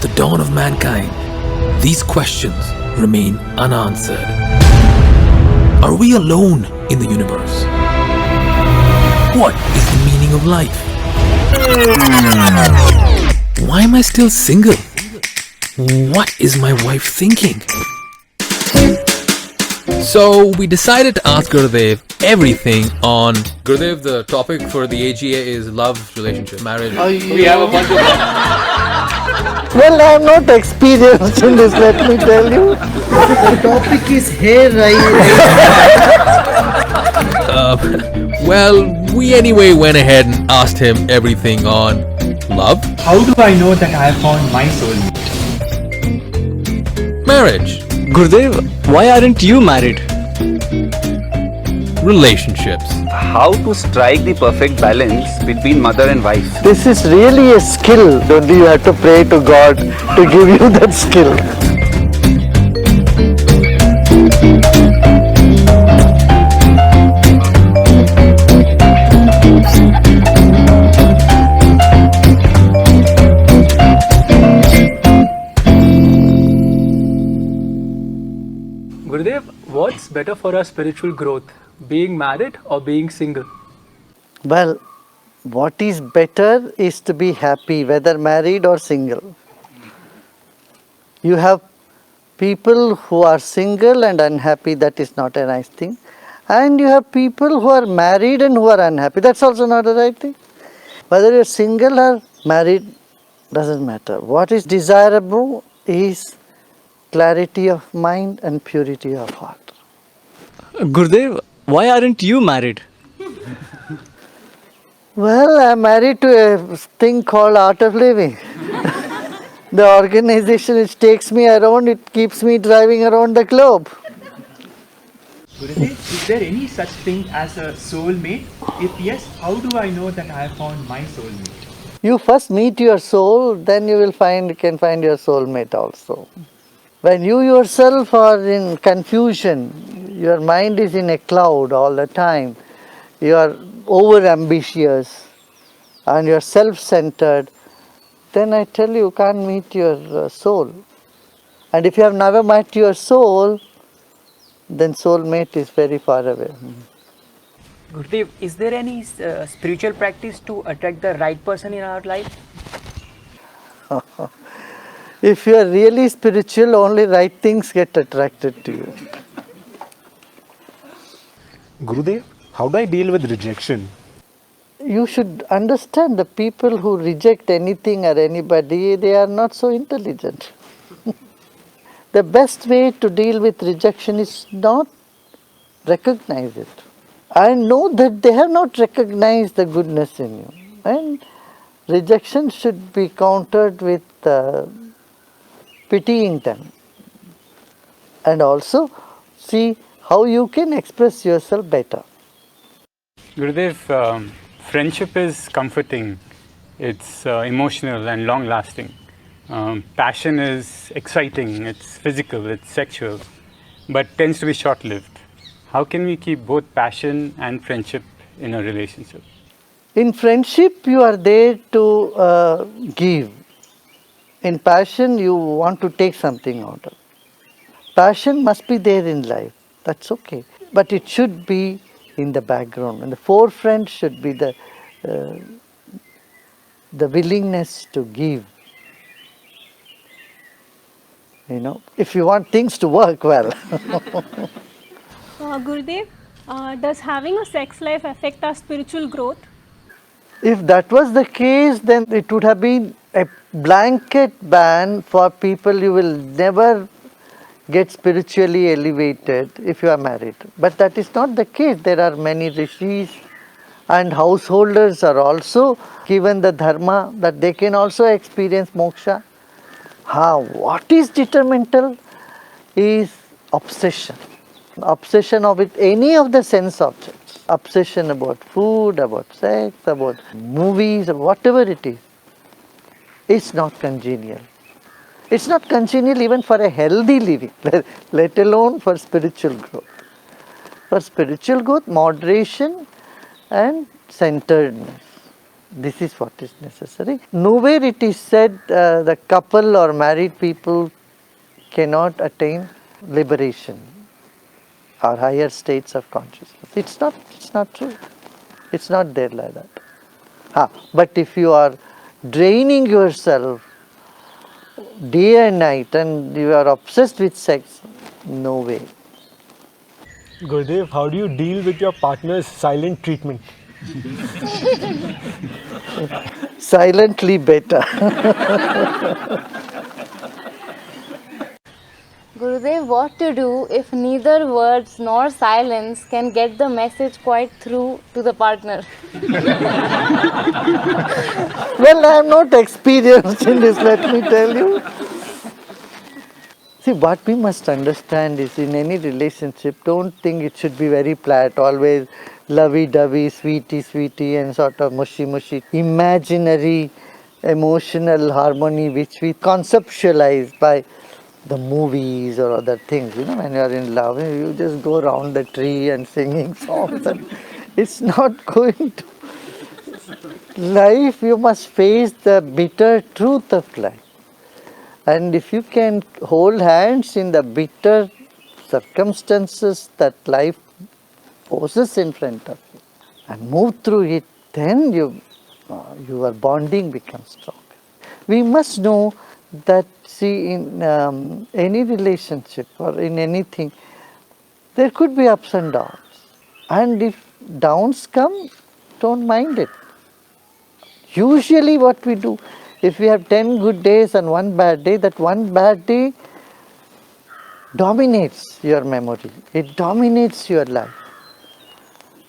the dawn of mankind, these questions remain unanswered. Are we alone in the universe? What is the meaning of life? Why am I still single? What is my wife thinking? So we decided to ask Gurudev everything on... Gurudev, the topic for the AGA is love, relationship, marriage. We have a bunch of... Well, I am not experienced in this, let me tell you. The topic is hair Well, we anyway went ahead and asked him everything on love. How do I know that I have found my soulmate? Marriage. Gurudev, why aren't you married? Relationships. How to strike the perfect balance between mother and wife. This is really a skill. Only you have to pray to God to give you that skill. Gurudev, what's better for our spiritual growth? Being married or being single? Well, what is better is to be happy, whether married or single. You have people who are single and unhappy, that is not a nice thing. And you have people who are married and who are unhappy, that's also not a right thing. Whether you're single or married, doesn't matter. What is desirable is clarity of mind and purity of heart. Gurudev, why aren't you married? Well, I'm married to a thing called Art of Living. The organization which takes me around, it keeps me driving around the globe. Gurudev, is there any such thing as a soulmate? If yes, how do I know that I have found my soulmate? You first meet your soul, then you can find your soulmate also. When you yourself are in confusion, your mind is in a cloud all the time, you are over-ambitious and you are self-centered, then I tell you can't meet your soul. And if you have never met your soul, then soulmate is very far away. Gurudev, is there any spiritual practice to attract the right person in our life? If you are really spiritual, only right things get attracted to you. Gurudev, how do I deal with rejection? You should understand the people who reject anything or anybody, they are not so intelligent. The best way to deal with rejection is not recognize it. I know that they have not recognized the goodness in you. And rejection should be countered with pitying them. And also see how you can express yourself better. Gurudev, friendship is comforting, it's emotional and long-lasting. Passion is exciting, it's physical, it's sexual, but tends to be short-lived. How can we keep both passion and friendship in a relationship? In friendship, you are there to give. In passion, you want to take something out of it. Passion must be there in life, that's okay. But it should be in the background. And the forefront should be the willingness to give. You know, if you want things to work well. Gurudev, does having a sex life affect our spiritual growth? If that was the case, then it would have been a blanket ban for people. You will never get spiritually elevated if you are married. But that is not the case. There are many rishis and householders are also given the dharma that they can also experience moksha. What is detrimental is obsession. Obsession with any of the sense objects. Obsession about food, about sex, about movies, whatever it is. It's not congenial. It's not congenial even for a healthy living, let alone for spiritual growth. For spiritual growth, moderation and centeredness This is what is necessary. Nowhere it is said the couple or married people cannot attain liberation or higher states of consciousness. It's not true. It's not there like that. But if you are draining yourself day and night and you are obsessed with sex, no way. Gurudev, how do you deal with your partner's silent treatment? Silently better. Gurudev, what to do if neither words nor silence can get the message quite through to the partner? Well, I am not experienced in this, let me tell you. See, what we must understand is in any relationship, don't think it should be very flat, always lovey-dovey, sweetie, and sort of mushy, imaginary emotional harmony which we conceptualize by the movies or other things. You know, when you are in love, you just go around the tree and singing songs. And it's not going to. Life, you must face the bitter truth of life. And if you can hold hands in the bitter circumstances that life poses in front of you and move through it, then your bonding becomes stronger. We must know that, see, in any relationship or in anything, there could be ups and downs. And if downs come, don't mind it. Usually what we do, if we have 10 good days and one bad day, that one bad day dominates your memory. It dominates your life.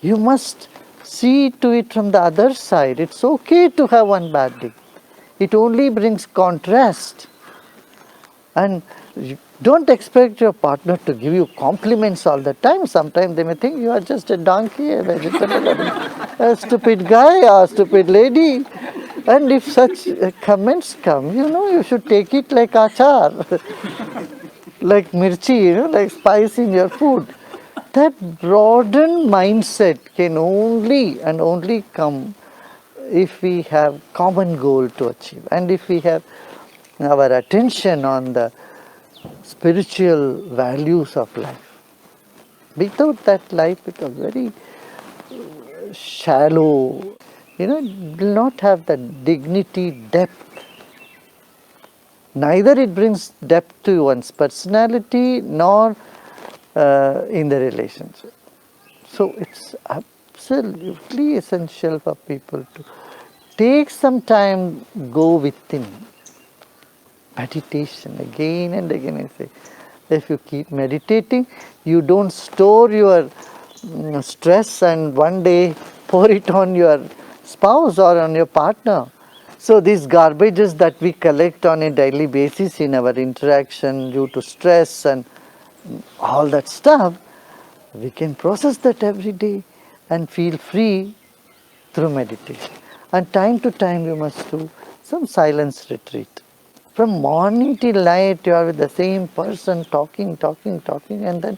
You must see to it from the other side. It's okay to have one bad day. It only brings contrast. And don't expect your partner to give you compliments all the time. Sometimes they may think you are just a donkey, a vegetable, a stupid guy or a stupid lady. And if such comments come, you should take it like achar, like mirchi, like spice in your food. That broadened mindset can only come if we have common goal to achieve and if we have our attention on the spiritual values of life. Without that, life becomes very shallow. It will not have the dignity, depth. Neither it brings depth to one's personality nor in the relationship. So it's absolutely essential for people to take some time, go within. Meditation again and again. I say, if you keep meditating, you don't store your stress and one day pour it on your spouse or on your partner. So these garbages that we collect on a daily basis in our interaction due to stress and all that stuff, we can process that every day and feel free through meditation. And time to time you must do some silence retreat. From morning till night you are with the same person talking and then,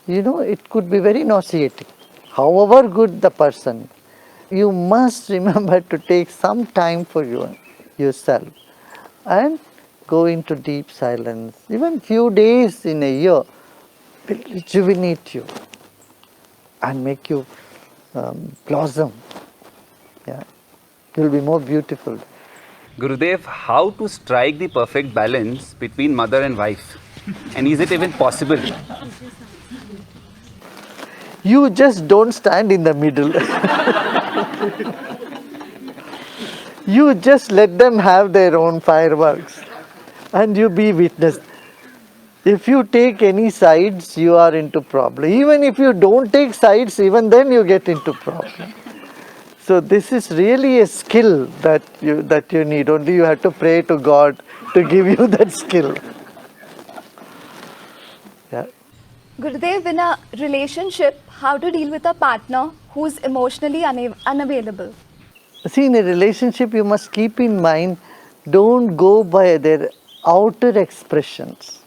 it could be very nauseating. However good the person, you must remember to take some time for yourself and go into deep silence. Even few days in a year will rejuvenate you and make you blossom. Yeah, you will be more beautiful. Gurudev, how to strike the perfect balance between mother and wife? And is it even possible? You just don't stand in the middle. You just let them have their own fireworks and you be witness. If you take any sides, you are into problem. Even if you don't take sides, even then you get into problem. So this is really a skill that you need. Only you have to pray to God to give you that skill. Yeah. Gurudev, in a relationship, how to deal with a partner who's emotionally unavailable? See, in a relationship, you must keep in mind, don't go by their outer expressions.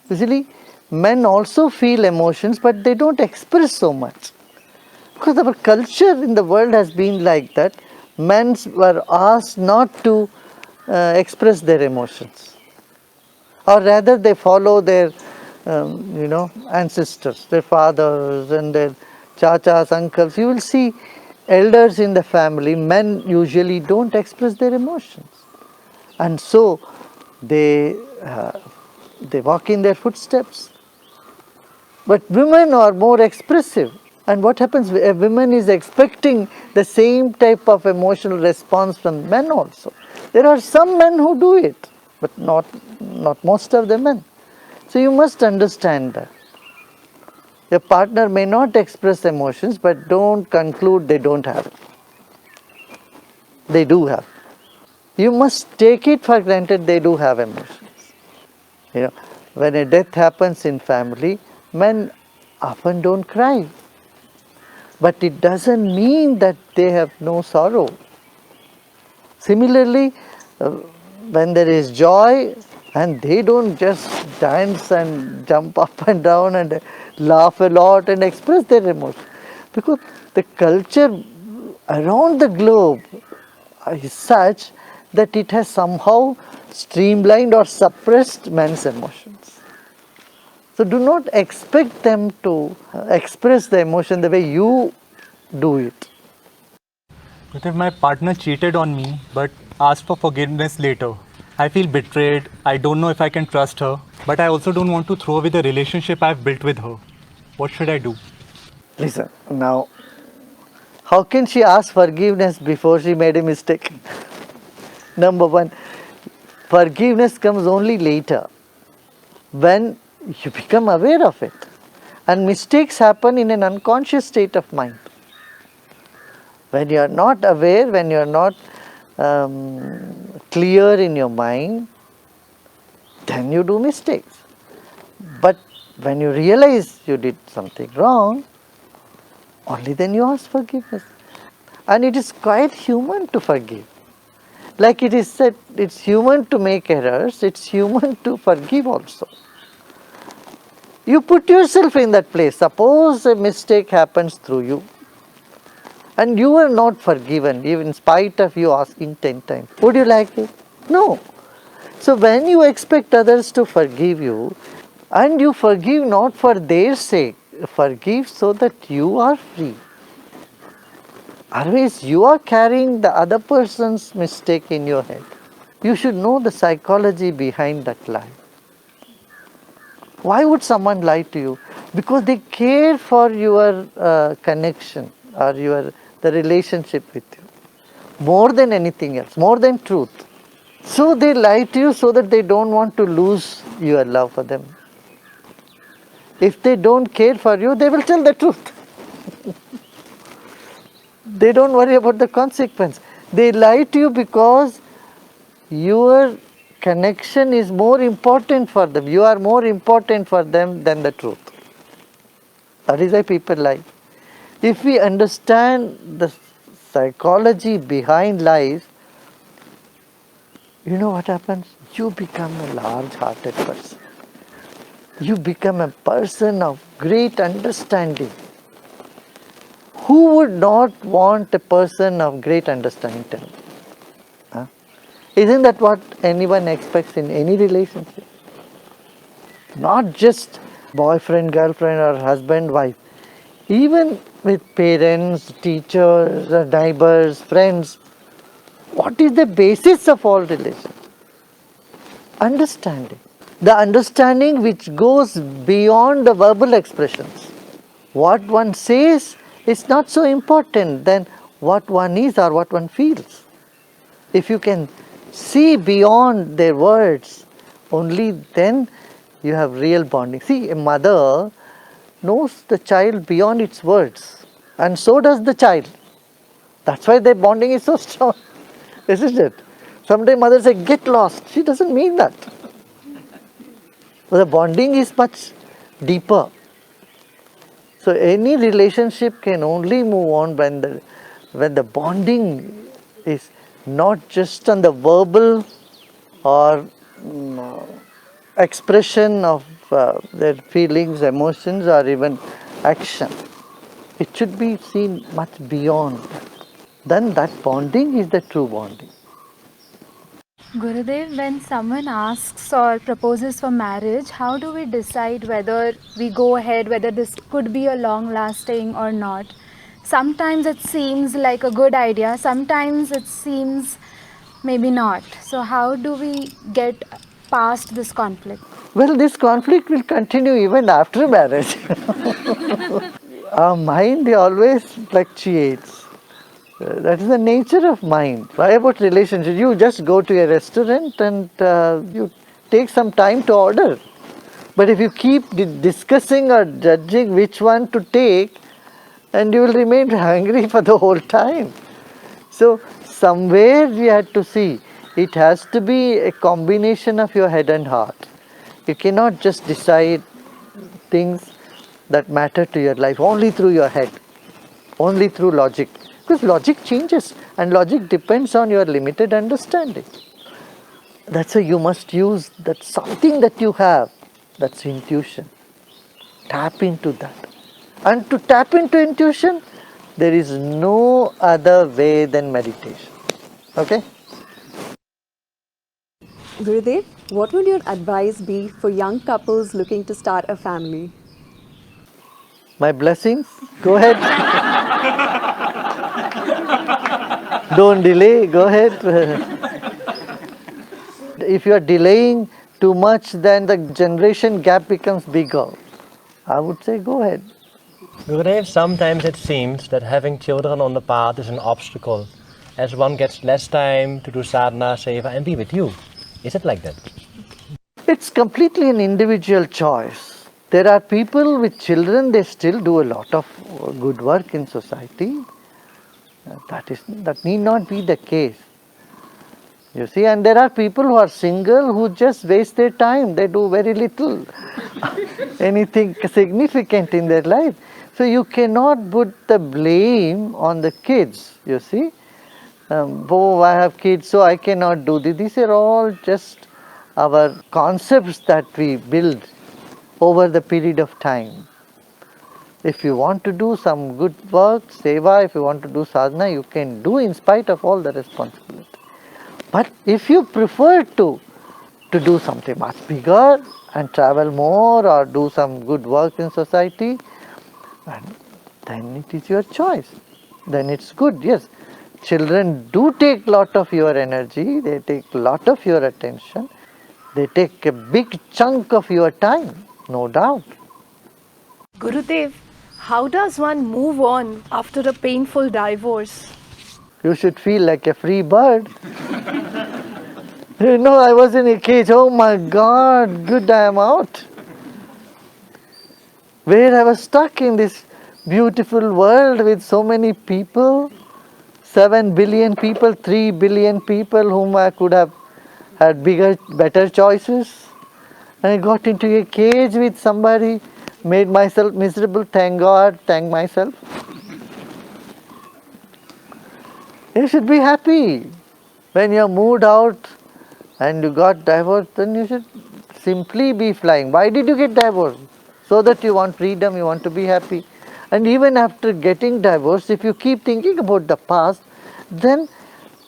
Usually, men also feel emotions, but they don't express so much. Because our culture in the world has been like that. men were asked not to express their emotions, or rather they follow their ancestors, their fathers and their chachas, uncles. You will see elders in the family, men usually don't express their emotions, and so they walk in their footsteps. But women are more expressive, and what happens, a woman is expecting the same type of emotional response from men also. There are some men who do it, but not most of the men. So you must understand that. Your partner may not express emotions, but don't conclude they don't have it. They do have. You must take it for granted they do have emotions. When a death happens in family, men often don't cry. But it doesn't mean that they have no sorrow. Similarly, when there is joy, and they don't just dance and jump up and down and laugh a lot and express their emotions. Because the culture around the globe is such that it has somehow streamlined or suppressed men's emotions. So do not expect them to express the emotion the way you do it. But if my partner cheated on me but asked for forgiveness later, I feel betrayed, I don't know if I can trust her, but I also don't want to throw away the relationship I've built with her. What should I do? Listen, now, how can she ask forgiveness before she made a mistake? Number one, forgiveness comes only later, when you become aware of it. And mistakes happen in an unconscious state of mind. When you are not aware, when you are not clear in your mind, then you do mistakes. But when you realize you did something wrong, only then you ask forgiveness. And it is quite human to forgive. Like it is said, it's human to make errors, it's human to forgive also. You put yourself in that place. Suppose a mistake happens through you, and you are not forgiven, even in spite of you asking 10 times. Would you like it? No. So when you expect others to forgive you, and you forgive not for their sake, forgive so that you are free. Otherwise, you are carrying the other person's mistake in your head. You should know the psychology behind that lie. Why would someone lie to you? Because they care for your connection or the relationship with you more than anything else, more than truth. So they lie to you so that they don't want to lose your love for them. If they don't care for you, they will tell the truth. They don't worry about the consequence. They lie to you because your connection is more important for them. You are more important for them than the truth. That is why people lie. If we understand the psychology behind lies, you know what happens? You become a large-hearted person. You become a person of great understanding. Who would not want a person of great understanding? Tell me. Huh? Isn't that what anyone expects in any relationship? Not just boyfriend, girlfriend or husband, wife. Even with parents, teachers, neighbors, friends. What is the basis of all relations? Understanding. The understanding which goes beyond the verbal expressions. What one says is not so important than what one is or what one feels. If you can see beyond their words, only then you have real bonding. See, a mother knows the child beyond its words, and so does the child. That's why their bonding is so strong, isn't it? Sometimes mother says, get lost. She doesn't mean that. But the bonding is much deeper. So any relationship can only move on when the bonding is not just on the verbal or expression of their feelings, emotions, or even action. It should be seen much beyond that. then that bonding is the true bonding. Gurudev, when someone asks or proposes for marriage, how do we decide whether we go ahead, whether this could be a long lasting or not? Sometimes it seems like a good idea, sometimes it seems maybe not. So how do we get past this conflict? Well, this conflict will continue even after marriage. Our mind always fluctuates. That is the nature of mind. Why about relationships? You just go to a restaurant and you take some time to order. But if you keep discussing or judging which one to take, and you will remain hungry for the whole time. So somewhere you have to see, it has to be a combination of your head and heart. You cannot just decide things that matter to your life only through your head, only through logic. Because logic changes and logic depends on your limited understanding. That's why you must use that something that you have, that's intuition. Tap into that. And to tap into intuition, there is no other way than meditation. Okay? Gurudev, what would your advice be for young couples looking to start a family? My blessings? Go ahead. Don't delay, go ahead. If you are delaying too much, then the generation gap becomes bigger. I would say go ahead. Gurudev, sometimes it seems that having children on the path is an obstacle, as one gets less time to do sadhana, seva and be with you. Is it like that? It's completely an individual choice. There are people with children, they still do a lot of good work in society. That need not be the case. You see, and there are people who are single who just waste their time. They do very little, anything significant in their life. So you cannot put the blame on the kids, you see. Oh, I have kids, so I cannot do this. These are all just our concepts that we build over the period of time. If you want to do some good work, seva, if you want to do sadhana, you can do in spite of all the responsibility. But if you prefer to do something much bigger and travel more or do some good work in society, then it is your choice. Then it's good, yes. Children do take a lot of your energy, they take a lot of your attention, they take a big chunk of your time, no doubt. Gurudev, how does one move on after a painful divorce? You should feel like a free bird. You know, I was in a cage, oh my God, good, I am out. Where I was stuck in this beautiful world with so many people, 7 billion people, 3 billion people whom I could have had better choices. And I got into a cage with somebody, made myself miserable, thank God, thank myself. You should be happy. When you are moved out and you got divorced, then you should simply be flying. Why did you get divorced? So that you want freedom, you want to be happy. And even after getting divorced, if you keep thinking about the past, then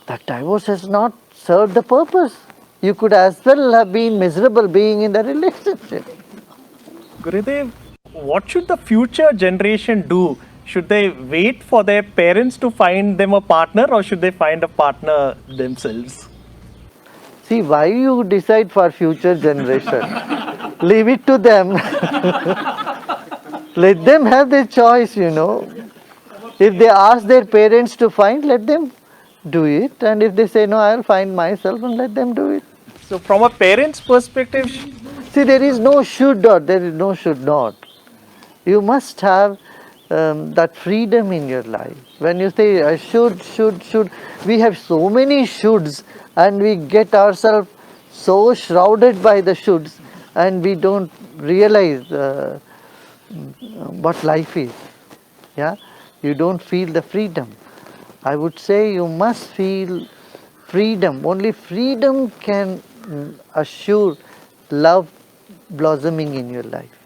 that divorce has not served the purpose. You could as well have been miserable being in the relationship. Gurudev, what should the future generation do? Should they wait for their parents to find them a partner, or should they find a partner themselves? See, why you decide for future generation? Leave it to them. Let them have their choice, you know. If they ask their parents to find, let them do it. And if they say, no, I will find myself, and let them do it. So from a parent's perspective? See, there is no should or there is no should not. You must have that freedom in your life. When you say should, we have so many shoulds and we get ourselves so shrouded by the shoulds and we don't realize what life is. Yeah, you don't feel the freedom. I would say you must feel freedom. Only freedom can assure love blossoming in your life.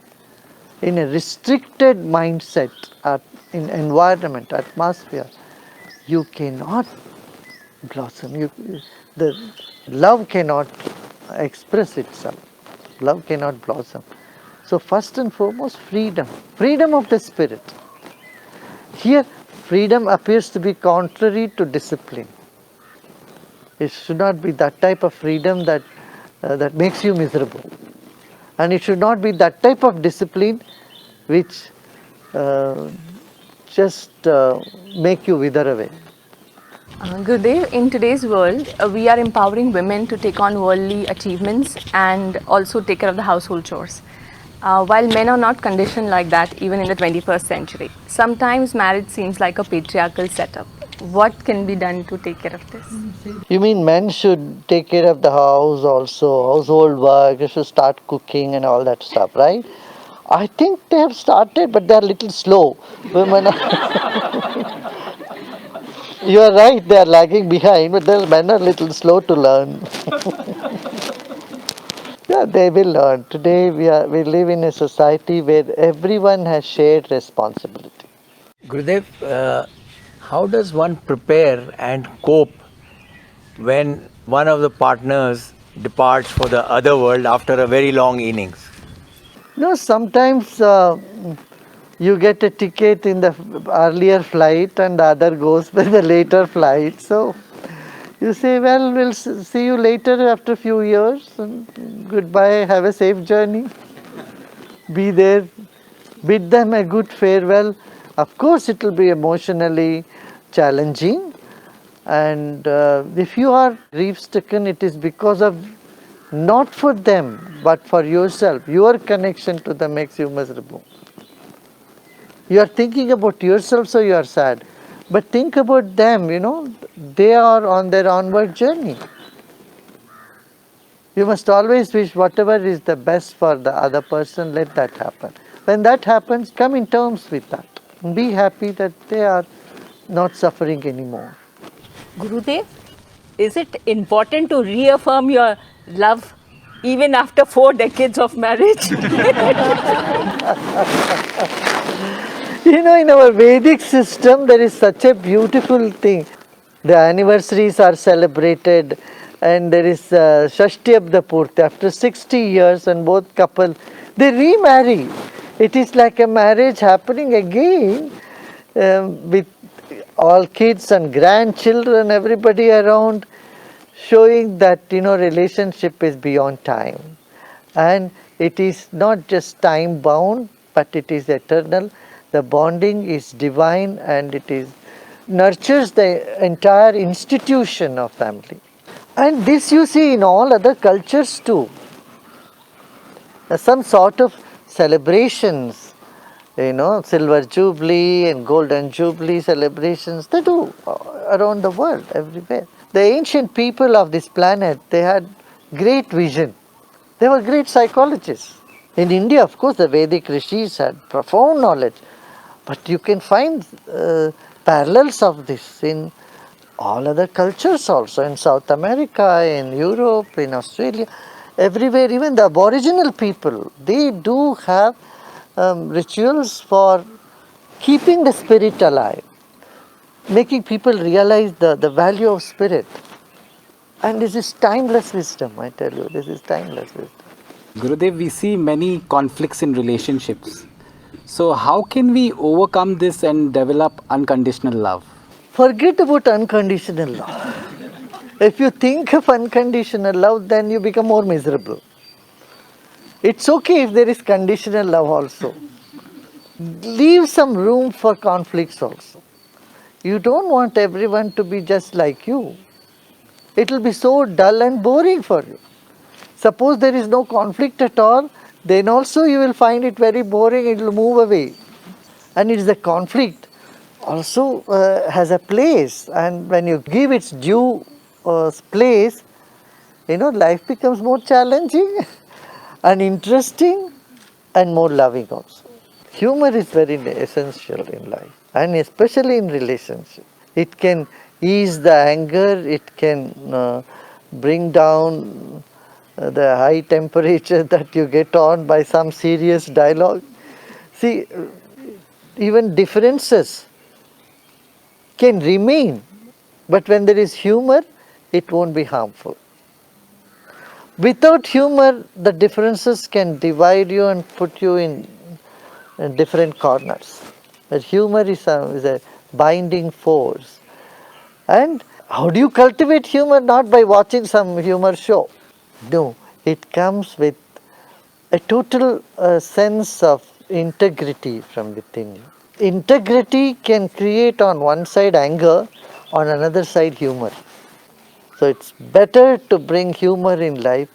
In a restricted mindset, in environment, atmosphere, you cannot blossom. The love cannot express itself. Love cannot blossom. So first and foremost, freedom. Freedom of the spirit. Here, freedom appears to be contrary to discipline. It should not be that type of freedom that makes you miserable. And it should not be that type of discipline which just make you wither away. Gurudev, in today's world, we are empowering women to take on worldly achievements and also take care of the household chores. While men are not conditioned like that even in the 21st century. Sometimes marriage seems like a patriarchal setup. What can be done to take care of this? You mean men should take care of the house also, household work, they should start cooking and all that stuff, right? I think they have started, but they are a little slow. Women are you are right, they are lagging behind, but the men are a little slow to learn. Yeah, they will learn. Today we live in a society where everyone has shared responsibility. Gurudev, how does one prepare and cope when one of the partners departs for the other world after a very long innings? No, sometimes you get a ticket in the earlier flight and the other goes by the later flight. So you say, well, we'll see you later after a few years. And goodbye, have a safe journey. Be there, bid them a good farewell. Of course, it will be emotionally challenging. And if you are grief-stricken, it is because of not for them, but for yourself. Your connection to them makes you miserable. You are thinking about yourself, so you are sad. But think about them, they are on their onward journey. You must always wish whatever is the best for the other person, let that happen. When that happens, come in terms with that. Be happy that they are not suffering anymore. Gurudev, is it important to reaffirm your love even after 4 decades of marriage? In our Vedic system, there is such a beautiful thing. The anniversaries are celebrated and there is Shashtiyabda Purti. After 60 years and both couple, they remarry. It is like a marriage happening again with all kids and grandchildren, everybody around, showing that, relationship is beyond time. And it is not just time bound, but it is eternal. The bonding is divine and it nurtures the entire institution of family. And this you see in all other cultures too. Some sort of celebrations, Silver Jubilee and Golden Jubilee celebrations, they do around the world, everywhere. The ancient people of this planet, they had great vision. They were great psychologists. In India, of course, the Vedic rishis had profound knowledge. But you can find parallels of this in all other cultures also, in South America, in Europe, in Australia, everywhere. Even the Aboriginal people, they do have rituals for keeping the spirit alive, making people realize the value of spirit. And this is timeless wisdom, I tell you, this is timeless wisdom. Gurudev, we see many conflicts in relationships. So how can we overcome this and develop unconditional love? Forget about unconditional love. If you think of unconditional love, then you become more miserable. It's okay if there is conditional love also. Leave some room for conflicts also. You don't want everyone to be just like you. It will be so dull and boring for you. Suppose there is no conflict at all, then also you will find it very boring, it will move away. And it is the conflict also has a place, and when you give its due place, life becomes more challenging and interesting and more loving also. Humor is very essential in life, and especially in relationship. It can ease the anger, it can bring down the high temperature that you get on by some serious dialogue. See, even differences can remain. But when there is humor, it won't be harmful. Without humor, the differences can divide you and put you in different corners. But humor is a binding force. And how do you cultivate humor? Not by watching some humor show. No, it comes with a total sense of integrity from within you. Integrity can create on one side anger, on another side humor. So it's better to bring humor in life,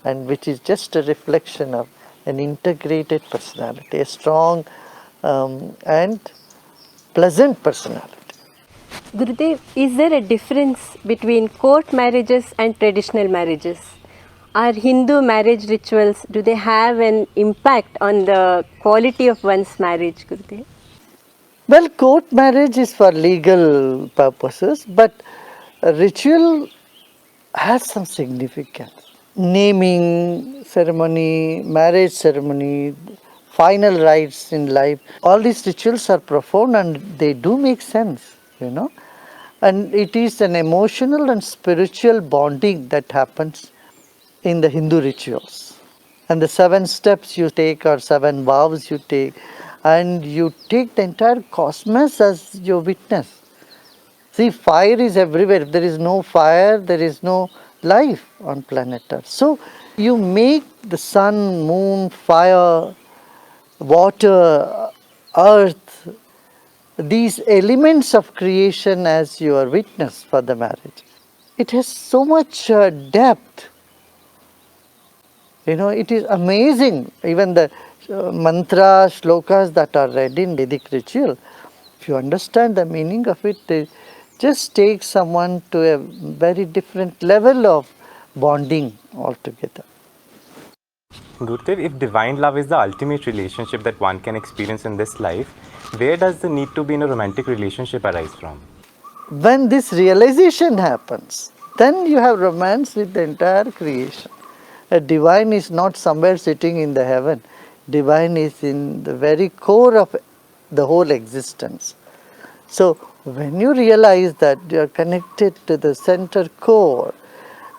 and which is just a reflection of an integrated personality, a strong and pleasant personality. Gurudev, is there a difference between court marriages and traditional marriages? Are Hindu marriage rituals, do they have an impact on the quality of one's marriage, Gurudev? Well, court marriage is for legal purposes, but a ritual has some significance. Naming ceremony, marriage ceremony, final rites in life, all these rituals are profound and they do make sense, you know. And it is an emotional and spiritual bonding that happens in the Hindu rituals. And the 7 steps you take or 7 vows you take, and you take the entire cosmos as your witness. See, fire is everywhere. If there is no fire, there is no life on planet Earth. So you make the sun, moon, fire, water, earth, these elements of creation as your witness for the marriage. It has so much depth. You know, it is amazing. Even the mantra, shlokas that are read in Vedic ritual, if you understand the meaning of it, they just take someone to a very different level of bonding altogether. Gurudev, if divine love is the ultimate relationship that one can experience in this life, where does the need to be in a romantic relationship arise from? When this realization happens, then you have romance with the entire creation. A divine is not somewhere sitting in the heaven. Divine is in the very core of the whole existence. So when you realize that you are connected to the center core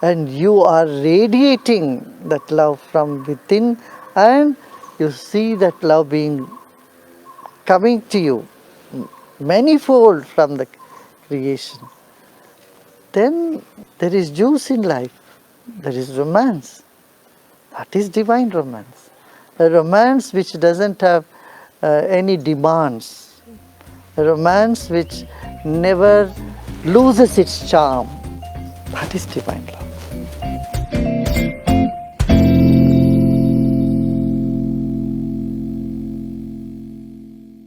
and you are radiating that love from within, and you see that love coming to you manifold from the creation, then there is juice in life, there is romance. That is divine romance. A romance which doesn't have any demands. A romance which never loses its charm. That is divine love.